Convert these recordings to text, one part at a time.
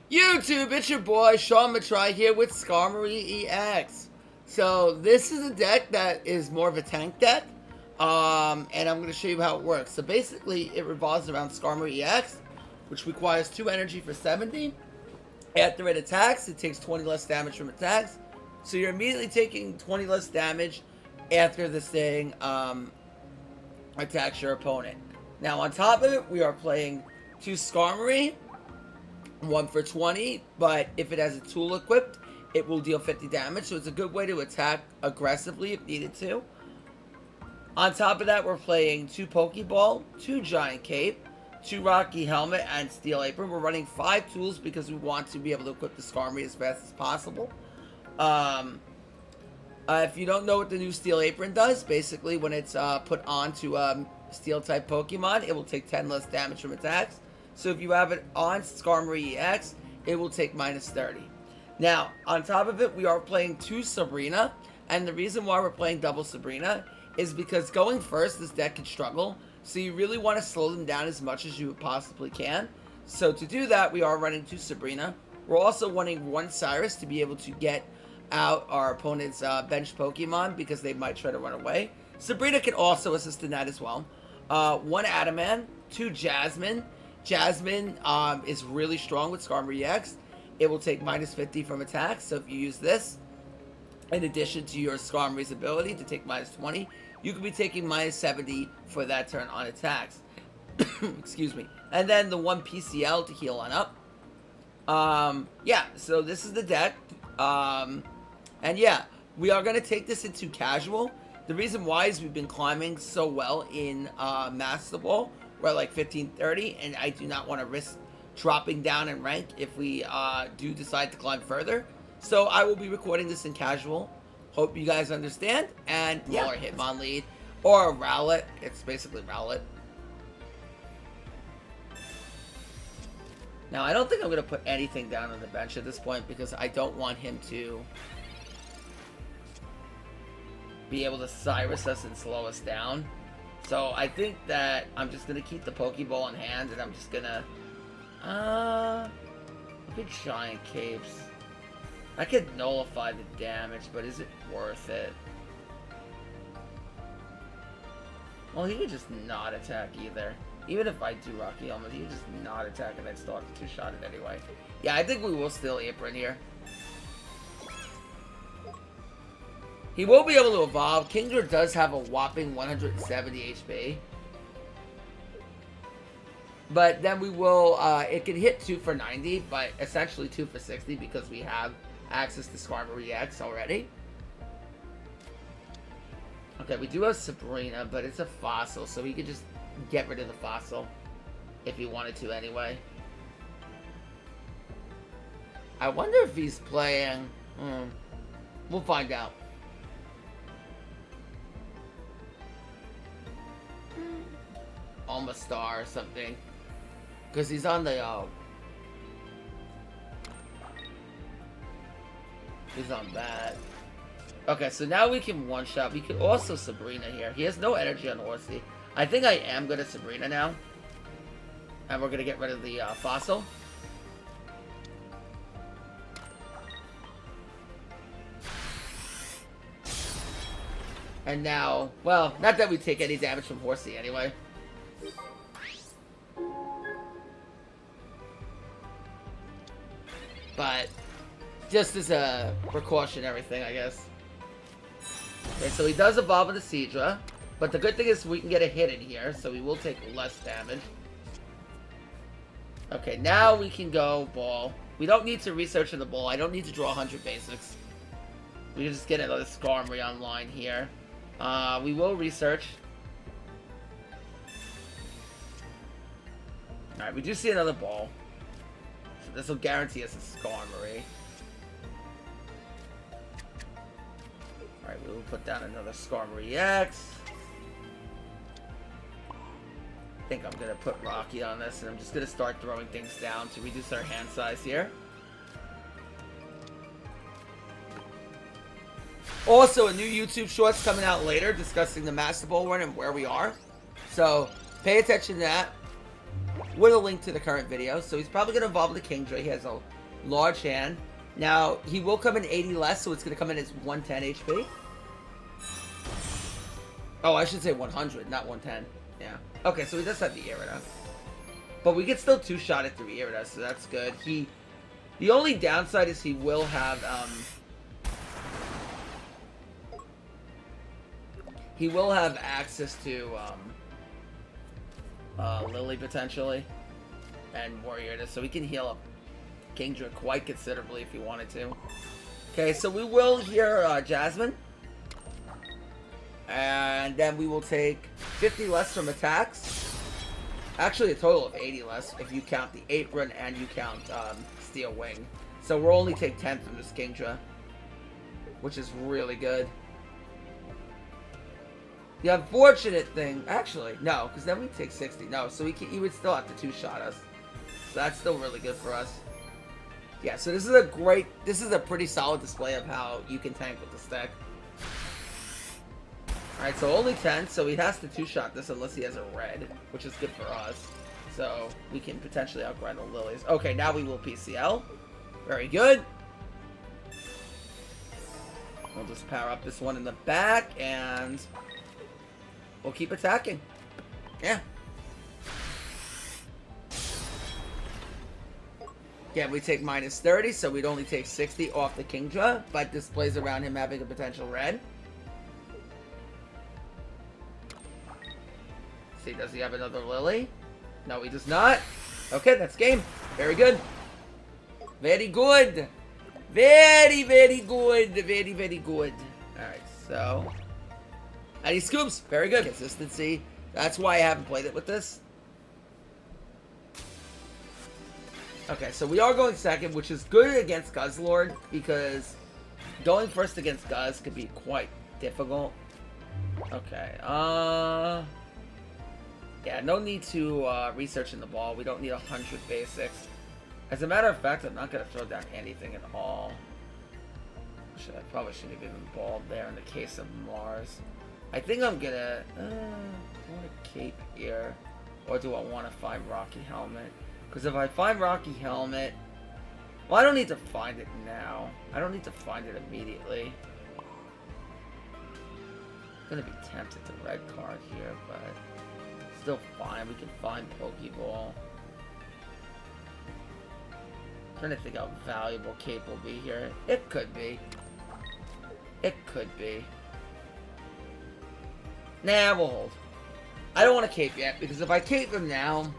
YouTube, it's your boy Sean Matry here with Skarmory EX. So this is a deck that is more of a tank deck, and I'm going to show you how it works. So basically, it revolves around Skarmory EX, which requires 2 energy for 70. After it attacks, it takes 20 less damage from attacks. So you're immediately taking 20 less damage after this thing attacks your opponent. Now on top of it, we are playing 2 Skarmory. 1 for 20, but if it has a tool equipped, it will deal 50 damage, so it's a good way to attack aggressively if needed to. On top of that, we're playing 2 Pokeball, 2 Giant Cape, 2 Rocky Helmet, and Steel Apron. We're running 5 tools because we want to be able to equip the Skarmory as fast as possible. If you don't know what the new Steel Apron does, basically when it's put onto Steel-type Pokemon, it will take 10 less damage from attacks. So if you have it on Skarmory EX, it will take minus 30. Now, on top of it, we are playing 2 Sabrina. And the reason why we're playing double Sabrina is because going first, this deck can struggle. So you really want to slow them down as much as you possibly can. So to do that, we are running 2 Sabrina. We're also running 1 Cyrus to be able to get out our opponent's bench Pokemon because they might try to run away. Sabrina can also assist in that as well. 1 Adamant, 2 Jasmine. Jasmine is really strong with Skarmory EX. It will take minus 50 from attacks. So if you use this, in addition to your Skarmory's ability to take minus 20, you could be taking minus 70 for that turn on attacks. Excuse me. And then the 1 PCL to heal on up. Yeah, so this is the deck. And yeah, we are going to take this into casual. The reason why is we've been climbing so well in masterball. We're at like 1530, and I do not want to risk dropping down in rank if we do decide to climb further. So I will be recording this in casual. Hope you guys understand. And yeah, or Hitmon lead, or a Rowlet. It's basically Rowlet. Now I don't think I'm going to put anything down on the bench at this point because I don't want him to be able to Cyrus us and slow us down. So I think that I'm just going to keep the Pokeball in hand, and I'm just going to, look at Giant Capes. I could nullify the damage, but is it worth it? Well, he could just not attack either. Even if I do Rocky Helmet, he could just not attack, and I'd still have to 2-shot it anyway. Yeah, I think we will still Apron here. He will be able to evolve. Kingdra does have a whopping 170 HP. But then we will, it can hit 2 for 90, but essentially 2 for 60 because we have access to Skarmory EX already. Okay, we do have Sabrina, but it's a fossil, so we could just get rid of the fossil if he wanted to anyway. I wonder if he's playing, we'll find out. Almost Star or something, because he's on the he's on that. Okay, so now we can one-shot. We could also Sabrina here. He has no energy on Horsey. I think I am gonna Sabrina now, and we're gonna get rid of the fossil. And now, well, not that we take any damage from Horsey anyway. But just as a precautionary thing, I guess. Okay, so he does evolve into Seadra, but the good thing is we can get a hit in here, so we will take less damage. Okay, now we can go Ball. We don't need to research in the Ball. I don't need to draw 100 basics. We can just get another Skarmory online here. We will research. Alright, we do see another Ball. So this will guarantee us a Skarmory. Alright, we will put down another Skarmory EX. I think I'm going to put Rocky on this, and I'm just going to start throwing things down to reduce our hand size here. Also, a new YouTube shorts coming out later discussing the Master Ball run and where we are. So, pay attention to that. with a link to the current video. So he's probably going to evolve the Kingdra. He has a large hand. Now, he will come in 80 less, so it's going to come in as 110 HP. Oh, I should say 100, not 110. Yeah. Okay, so he does have the Irida. But we can still two-shot it through Irida, so that's good. The only downside is he will have, access to, Lily, potentially. And more Irida, so he can heal up Kingdra quite considerably if he wanted to. Okay, so we will hear, Jasmine. And then we will take 50 less from attacks. Actually, a total of 80 less if you count the Apron and you count Steel Wing. So we'll only take 10 from this Kingdra, which is really good. The unfortunate thing, actually, no, because then we take 60. No, so he would still have to two-shot us. So that's still really good for us. Yeah, so this is a pretty solid display of how you can tank with the stick. Alright, so only 10, so he has to two-shot this unless he has a red, which is good for us. So we can potentially outgrind the Lilies. Okay, now we will PCL. Very good. We'll just power up this one in the back, and we'll keep attacking. Yeah. Yeah, we take minus 30, so we'd only take 60 off the Kingdra, but this plays around him having a potential red. See, does he have another Lily? No, he does not. Okay, that's game. Very good. Very good. Very, very good. Very, very good. Alright, so. And he scoops. Very good. Consistency. That's why I haven't played it with this. Okay, so we are going second, which is good against Guzzlord, because going first against Guzz could be quite difficult. Okay, yeah, no need to research in the ball. We don't need 100 basics. As a matter of fact, I'm not going to throw down anything at all. I probably shouldn't have even balled there in the case of Mars. I think I'm going to... do I want to cape here? Or do I want to find Rocky Helmet? Because if I find Rocky Helmet... Well, I don't need to find it now. I don't need to find it immediately. I'm going to be tempted to red card here, but... Still fine. We can find Pokeball. Trying to think how valuable cape will be here. It could be. It could be. Nah, we'll hold. I don't want to cape yet, because if I cape him now...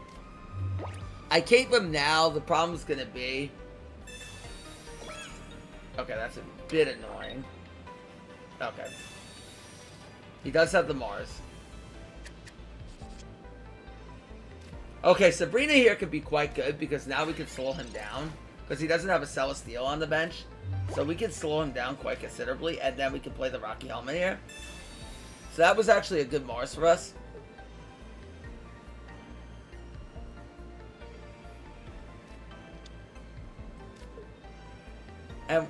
the problem's gonna be... Okay, that's a bit annoying. Okay. He does have the Mars. Okay, Sabrina here could be quite good, because now we can slow him down. Because he doesn't have a Celesteal on the bench. So we can slow him down quite considerably, and then we can play the Rocky Helmet here. So that was actually a good Mars for us. And,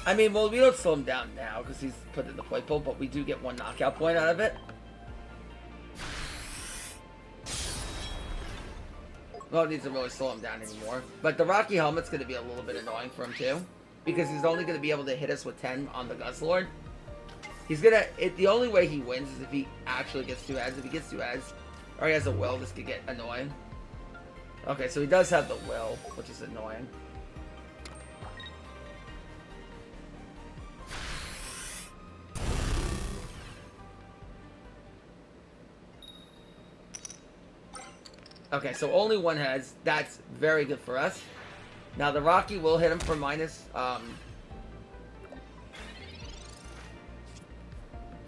I mean, well, we don't slow him down now, because he's put in the play pool, but we do get one knockout point out of it. Well, it needs to really slow him down anymore. But the Rocky Helmet's going to be a little bit annoying for him, too. Because he's only going to be able to hit us with 10 on the Guzzlord. He's going to... The only way he wins is if he actually gets 2 heads. If he gets 2 heads, or he has a will, this could get annoying. Okay, so he does have the will, which is annoying. Okay, so only 1 heads. That's very good for us. Now the Rocky will hit him for minus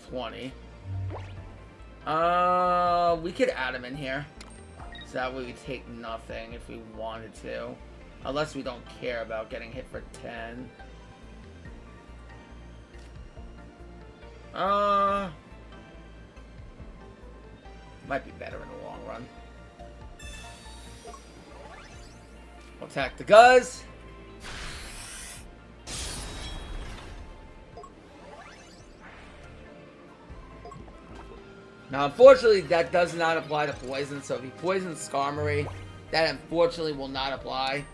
20. We could add him in here. So that way we take nothing if we wanted to. Unless we don't care about getting hit for 10. Might be better in the long run. We'll attack the Guzz. Now, unfortunately, that does not apply to poison, so if he poisons Skarmory, that unfortunately will not apply.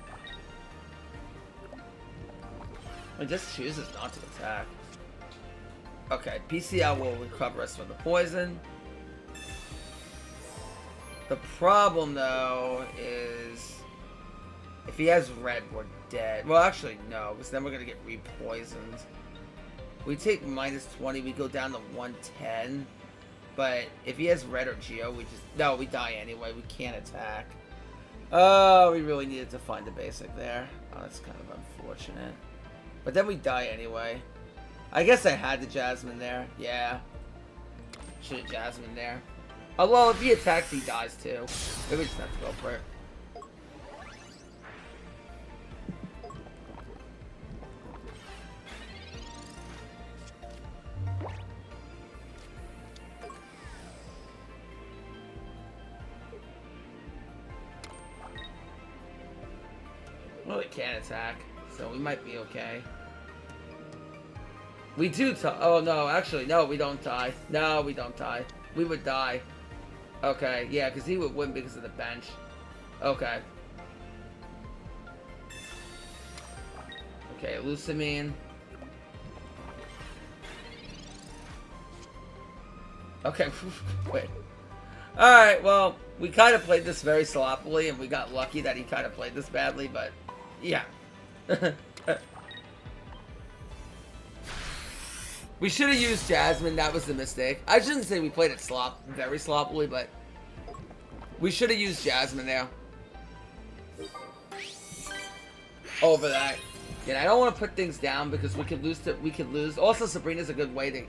It just chooses not to attack. Okay, PCL will recover us from the poison. The problem, though, is if he has red, we're dead. Well, actually, no, because then we're going to get re-poisoned. We take minus 20, we go down to 110. But if he has red or Geo, we just... No, we die anyway. We can't attack. Oh, we really needed to find a basic there. Oh, that's kind of unfortunate. But then we die anyway. I guess I had the Jasmine there. Yeah. Should have Jasmine there. Although, if he attacks, he dies too. Maybe we just have to go for it. Well, we can't attack, so we might be okay. We do oh, no, actually, no, we don't die. No, we don't die. We would die. Okay, yeah, because he would win because of the bench. Okay. Okay, Lucamine. Okay, wait. Alright, well, we kind of played this very sloppily, and we got lucky that he kind of played this badly, but... Yeah. We should have used Jasmine. That was the mistake. I shouldn't say we played it very sloppily, but we should have used Jasmine there. Over that. Yeah, I don't want to put things down because we could lose. Also, Sabrina's a good way to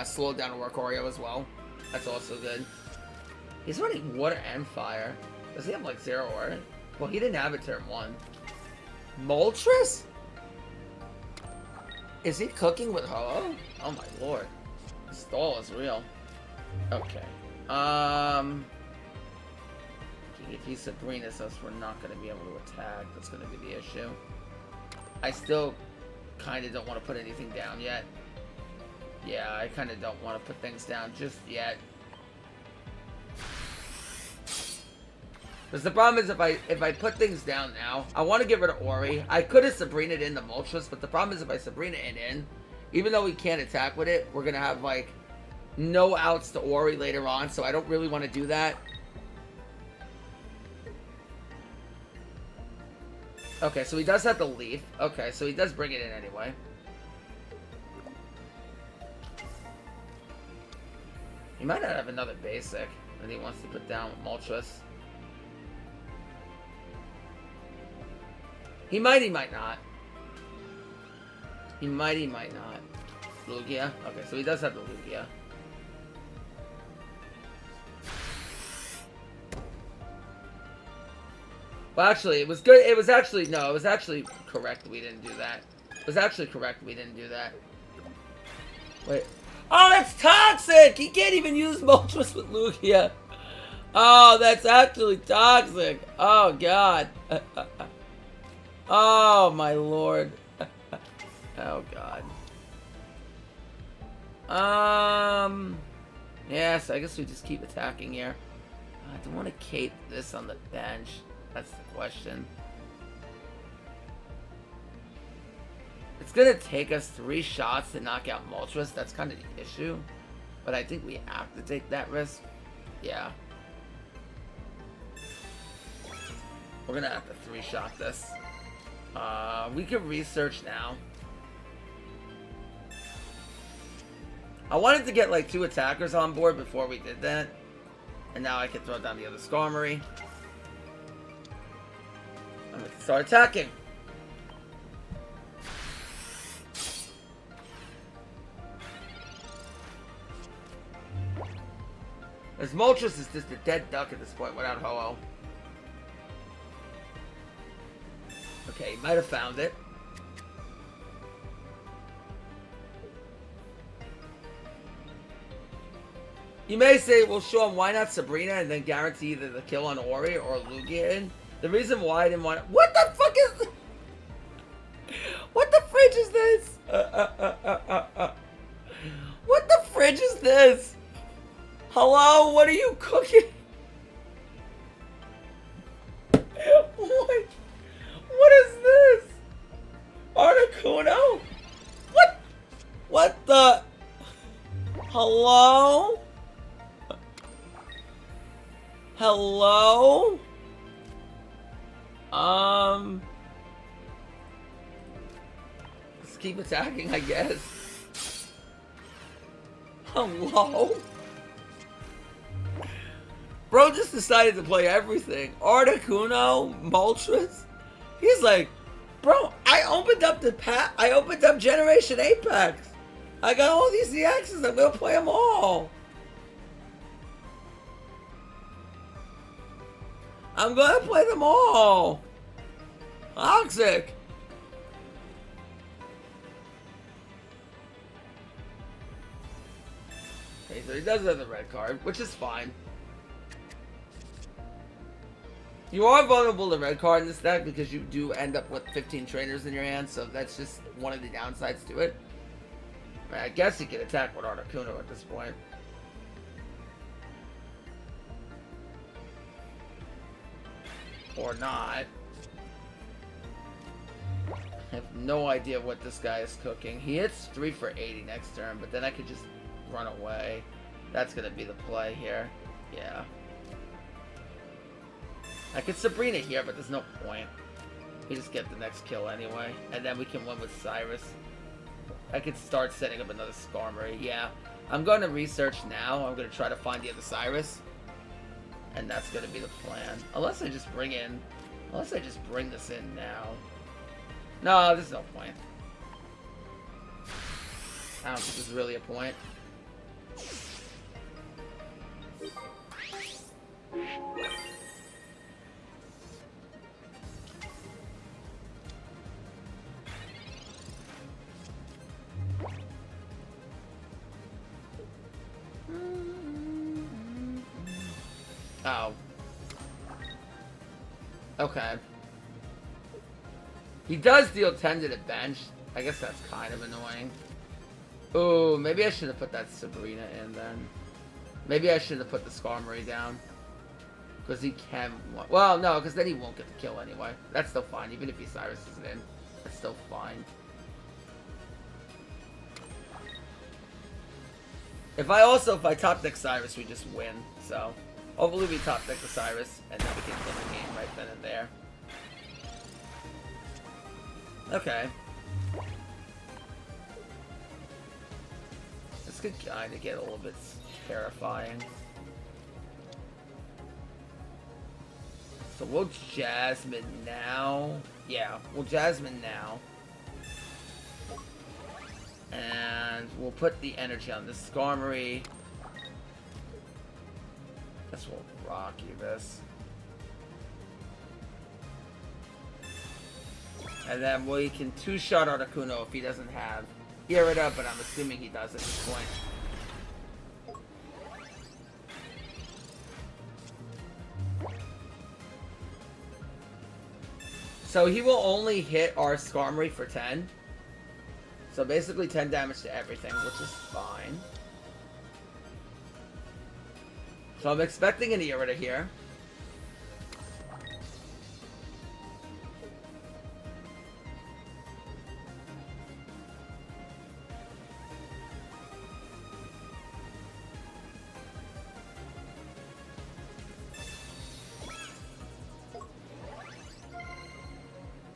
slow down a Workorio as well. That's also good. He's running water and fire. Does he have like 0 water? Well, he didn't have it turn 1. Moltres? Is he cooking with Ho-Oh? Oh my lord. This stall is real. Okay. If he Sabrina's us, we're not going to be able to attack. That's going to be the issue. I still kind of don't want to put anything down yet. Yeah, I kind of don't want to put things down just yet. Because the problem is if I put things down now, I want to get rid of Ori. I could have Sabrina'd in the Moltres, but the problem is if I Sabrina it in, even though we can't attack with it, we're going to have like no outs to Ori later on, so I don't really want to do that. Okay, so he does have the Leaf. Okay, so he does bring it in anyway. He might not have another basic that he wants to put down with Moltres. He might not. He might not. Lugia? Okay, so he does have the Lugia. Well, actually, it was good. It was actually, no, it was actually correct we didn't do that. It was actually correct we didn't do that. Wait. Oh, that's toxic! He can't even use Moltres with Lugia. Oh, that's actually toxic. Oh, God. Oh, my lord. Oh, God. Yes, I guess we just keep attacking here. I don't want to cape this on the bench. That's the question. It's going to take us 3 shots to knock out Moltres. That's kind of the issue. But I think we have to take that risk. Yeah. We're going to have to 3-shot this. We can research now. I wanted to get like 2 attackers on board before we did that. And now I can throw down the other Skarmory. I'm going to start attacking. This Moltres is just a dead duck at this point without Ho-Oh. Okay, he might have found it. You may say, well, Sean, why not Sabrina and then guarantee either the kill on Ori or Lugia in? The reason why I didn't want... What the fuck is... What the fridge is this? What the fridge is this? Hello? Articuno? What? What the? Hello? Hello? Let's keep attacking, I guess. Hello? Bro just decided to play everything. Articuno, Moltres. He's like, bro, I opened up Generation Apex. I got all these EXs, I'm gonna play them all. I'm gonna play them all. Toxic. Okay, so he does have the red card, which is fine. You are vulnerable to red card in this deck because you do end up with 15 trainers in your hand, so that's just one of the downsides to it. I guess he can attack with Articuno at this point. Or not. I have no idea what this guy is cooking. He hits 3 for 80 next turn, but then I could just run away. That's going to be the play here. Yeah. I could Sabrina here, but there's no point. We just get the next kill anyway. And then we can win with Cyrus. I could start setting up another Skarmory. Yeah. I'm going to research now. I'm going to try to find the other Cyrus. And that's going to be the plan. Unless I just bring this in now. No, there's no point. I don't think there's really a point. Oh. Okay. He does deal 10 to the bench. I guess that's kind of annoying. Oh, maybe I should have put that Sabrina in then. Maybe I should have put the Skarmory down. Because he can... Well, no, because then he won't get the kill anyway. That's still fine, even if he Cyrus isn't in. That's still fine. If I top deck Cyrus, we just win. So, hopefully we top deck the Cyrus, and then we can win the game right then and there. Okay. This could kind of get a little bit terrifying. So we'll Jasmine now. Yeah, we'll Jasmine now. And we'll put the energy on this Skarmory. Guess we'll Rocky this. And then we can two-shot Articuno if he doesn't have Irida, but I'm assuming he does at this point. So he will only hit our Skarmory for 10. So basically 10 damage to everything, which is fine. So I'm expecting an Irida here.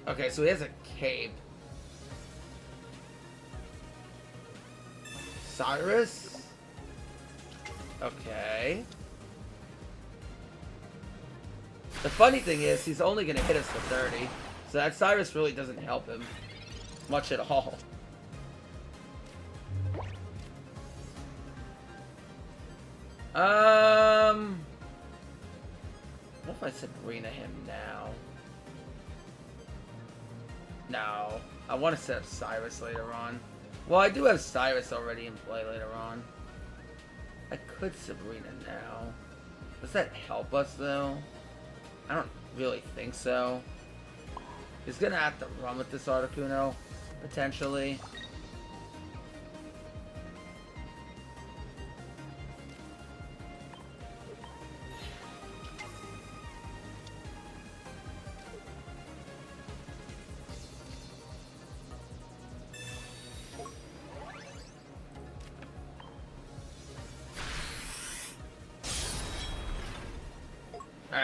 Okay, so he has a cape. Cyrus? Okay. The funny thing is, he's only going to hit us for 30. So that Cyrus really doesn't help him much at all. What if I Sabrina him now? No. I want to set up Cyrus later on. Well, I do have Cyrus already in play later on. I could Sabrina now. Does that help us, though? I don't really think so. He's going to have to run with this Articuno, potentially.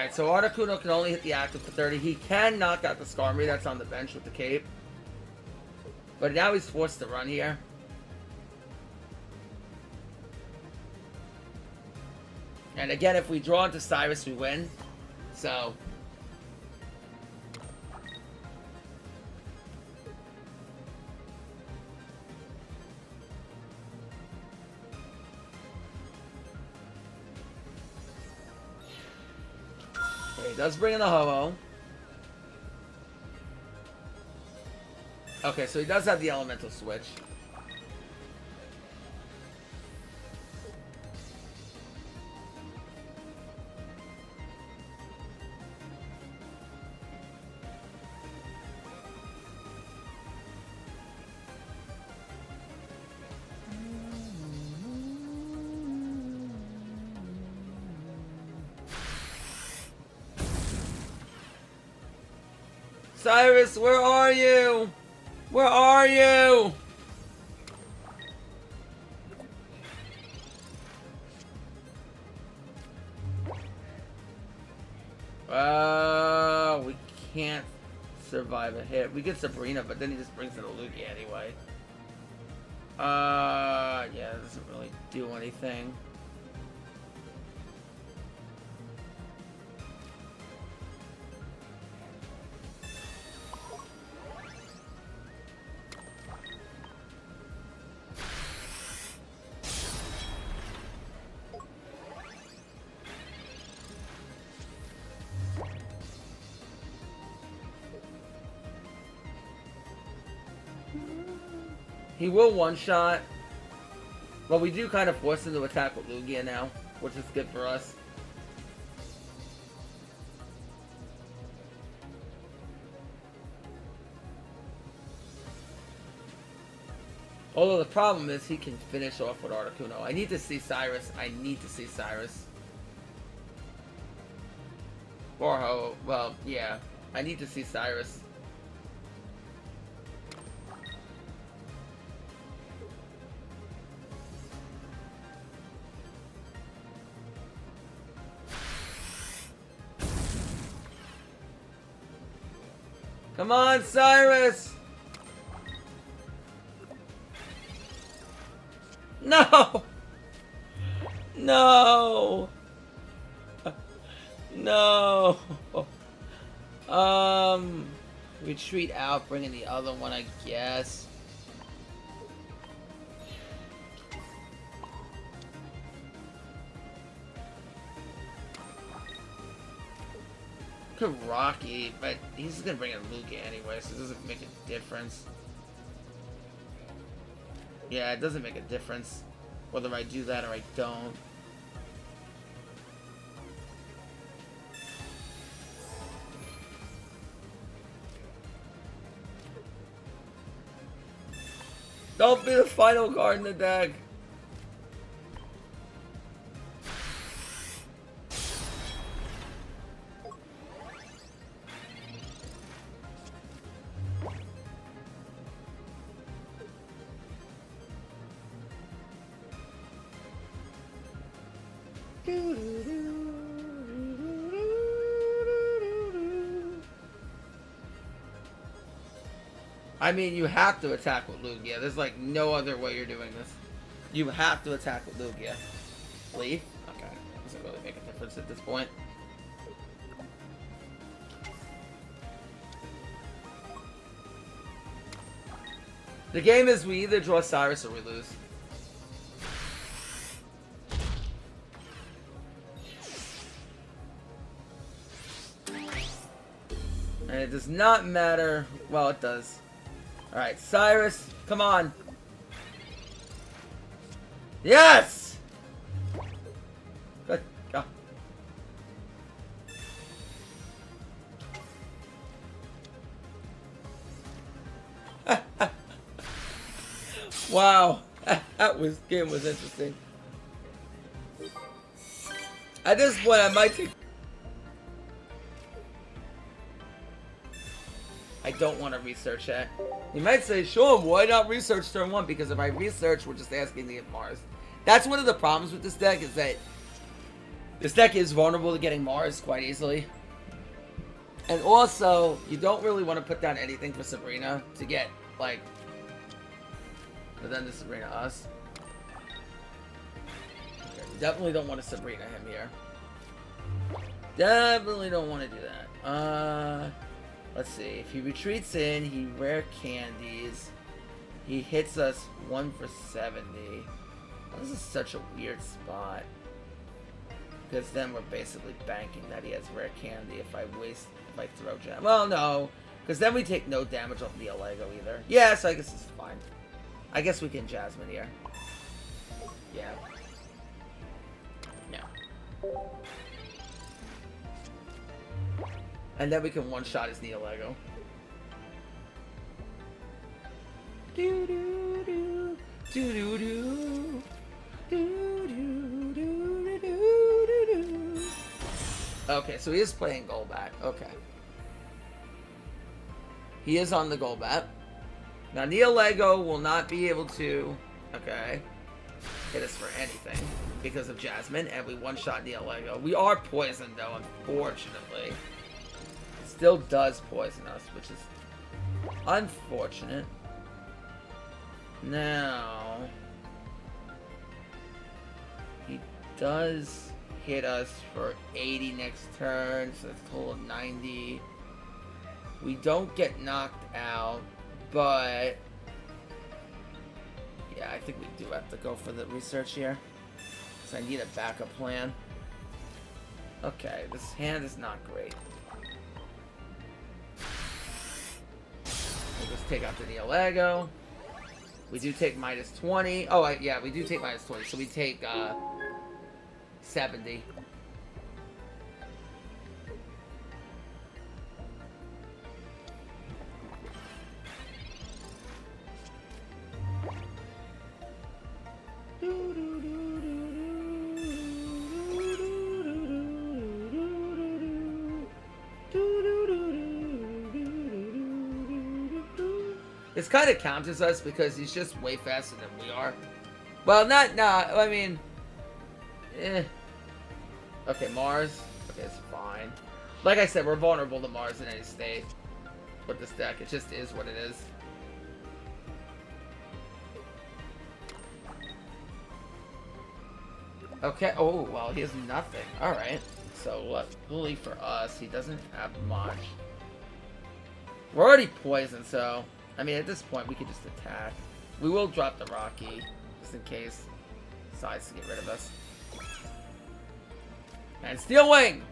Alright, so Articuno can only hit the active for 30. He can knock out the Skarmory that's on the bench with the cape. But now he's forced to run here. And again, if we draw into Cyrus, we win. So... he does bring in the Ho-Oh. Okay, so he does have the elemental switch. Cyrus, where are you? Where are you? We can't survive a hit. We get Sabrina, but then he just brings in a Lugia anyway. Yeah, it doesn't really do anything. He will one-shot, but we do kind of force him to attack with Lugia now, which is good for us. Although the problem is he can finish off with Articuno. I need to see Cyrus. I need to see Cyrus. Or Ho. Well, yeah. I need to see Cyrus. Come on, Cyrus! No! No! No! Retreat out, bring in the other one, I guess. Could Rocky, but he's gonna bring in Lugia anyway, so it doesn't make a difference. Yeah, it doesn't make a difference whether I do that or I don't. Don't be the final card in the deck. I mean, you have to attack with Lugia. There's like no other way you're doing this. You have to attack with Lugia. Leaf? Okay. Doesn't really make a difference at this point. The game is we either draw Cyrus or we lose. And it does not matter. Well, it does. Alright, Cyrus, come on. Yes! Good. Go. Wow. Game was interesting. At this point, I might take... I don't want to research that. You might say, sure, why not research turn 1? Because if I research, we're just asking to get Mars. That's one of the problems with this deck, is that This deck is vulnerable to getting Mars quite easily. And also, you don't really want to put down anything for Sabrina to get, like... But then the Sabrina us. Okay, we definitely don't want to Sabrina him here. Definitely don't want to do that. Let's see. If he retreats in, he rare candies. He hits us 1 for 70. This is such a weird spot. Because then we're basically banking that he has rare candy if I throw Jam. Well, no. Because then we take no damage off the Lego either. Yeah, so I guess it's fine. I guess we can Jasmine here. Yeah. Yeah. And then we can one-shot his Neolego. Do-do-do. Do-do-do. Do-do-do-do-do-do. Okay, so he is playing Golbat. Okay. He is on the Golbat. Now, Neolego will not be able to, okay, hit us for anything because of Jasmine, and we one-shot Neolego. We are poisoned, though, unfortunately. It still does poison us, which is unfortunate. Now, he does hit us for 80 next turn, so that's a total of 90. We don't get knocked out, but yeah, I think we do have to go for the research here, because I need a backup plan. Okay, this hand is not great. We'll just take out the Neolego. We do take minus 20. Oh, yeah, we do take minus 20, so we take 70. This kind of counters us because he's just way faster than we are. Well, I mean... Okay, Mars. Okay, it's fine. Like I said, we're vulnerable to Mars in any state. With this deck, it just is what it is. Okay, oh, well, he has nothing. Alright. So, luckily for us, he doesn't have much. We're already poisoned, so... I mean, at this point, we could just attack. We will drop the Rocky, just in case he decides to get rid of us. And Steel Wing!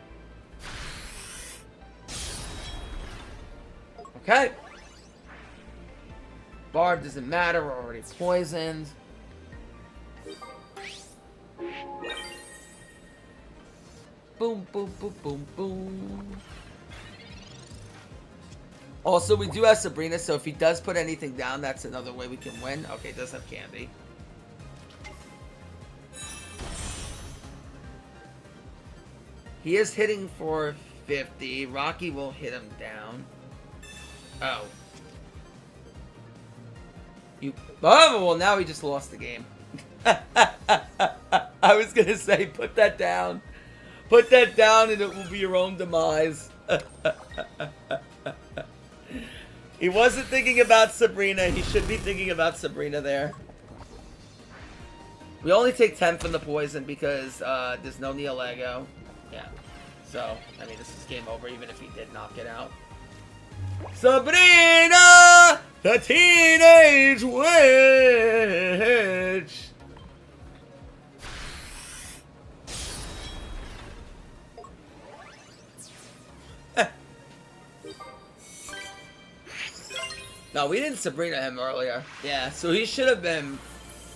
Okay. Barb doesn't matter, we're already poisoned. Boom, boom, boom, boom, boom. Also, we do have Sabrina, so if he does put anything down, that's another way we can win. Okay, it does have candy. He is hitting for 50. Rocky will hit him down. Oh. Oh, well, now he just lost the game. I was going to say, put that down. Put that down and it will be your own demise. He wasn't thinking about Sabrina. He should be thinking about Sabrina there. We only take 10 from the poison because there's no Neolego. Yeah. So, I mean, this is game over even if he did knock it out. Sabrina, the Teenage Witch. No, we didn't Sabrina him earlier. Yeah, so he should have been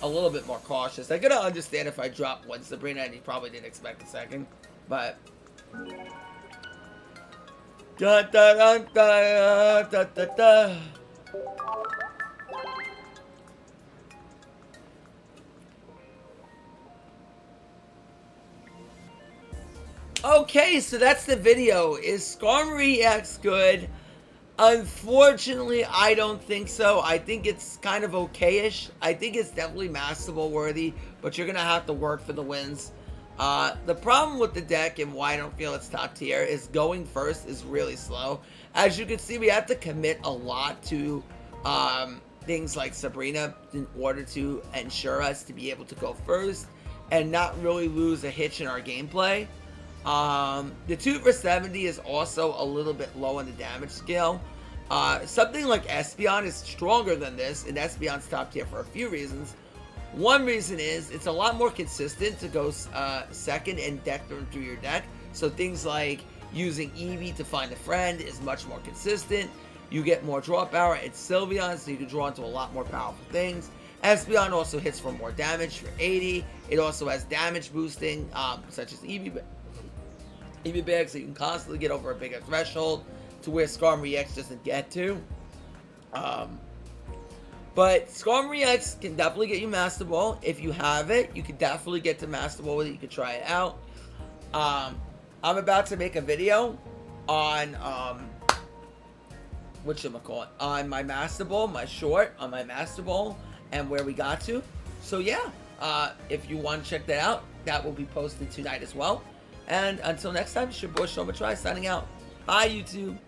a little bit more cautious. I could understand if I dropped one Sabrina and he probably didn't expect a second. But... Da, da, da, da, da, da, da. Okay, so that's the video. Is Skarmory EX good? Unfortunately, I don't think so. I think it's kind of okay-ish. I think it's definitely masterball worthy, but you're going to have to work for the wins. The problem with the deck and why I don't feel it's top tier is going first is really slow. As you can see, we have to commit a lot to things like Sabrina in order to ensure us to be able to go first and not really lose a hitch in our gameplay. The 2 for 70 is also a little bit low on the damage scale. Something like Espeon is stronger than this, and Espeon's top tier for a few reasons. One reason is it's a lot more consistent to go second and deck through your deck. So things like using Eevee to find a friend is much more consistent. You get more draw power. It's Sylveon, so you can draw into a lot more powerful things. Espeon also hits for more damage for 80. It also has damage boosting, such as Eevee Bag, so you can constantly get over a bigger threshold to where Skarmory EX doesn't get to. But Skarmory EX can definitely get you Master Ball. If you have it, you can definitely get to Master Ball with it. You can try it out. I'm about to make a video on on my Master Ball, my short on my Master Ball, and where we got to. So yeah, if you want to check that out, that will be posted tonight as well. And until next time, it's your boy Try signing out. Bye, YouTube.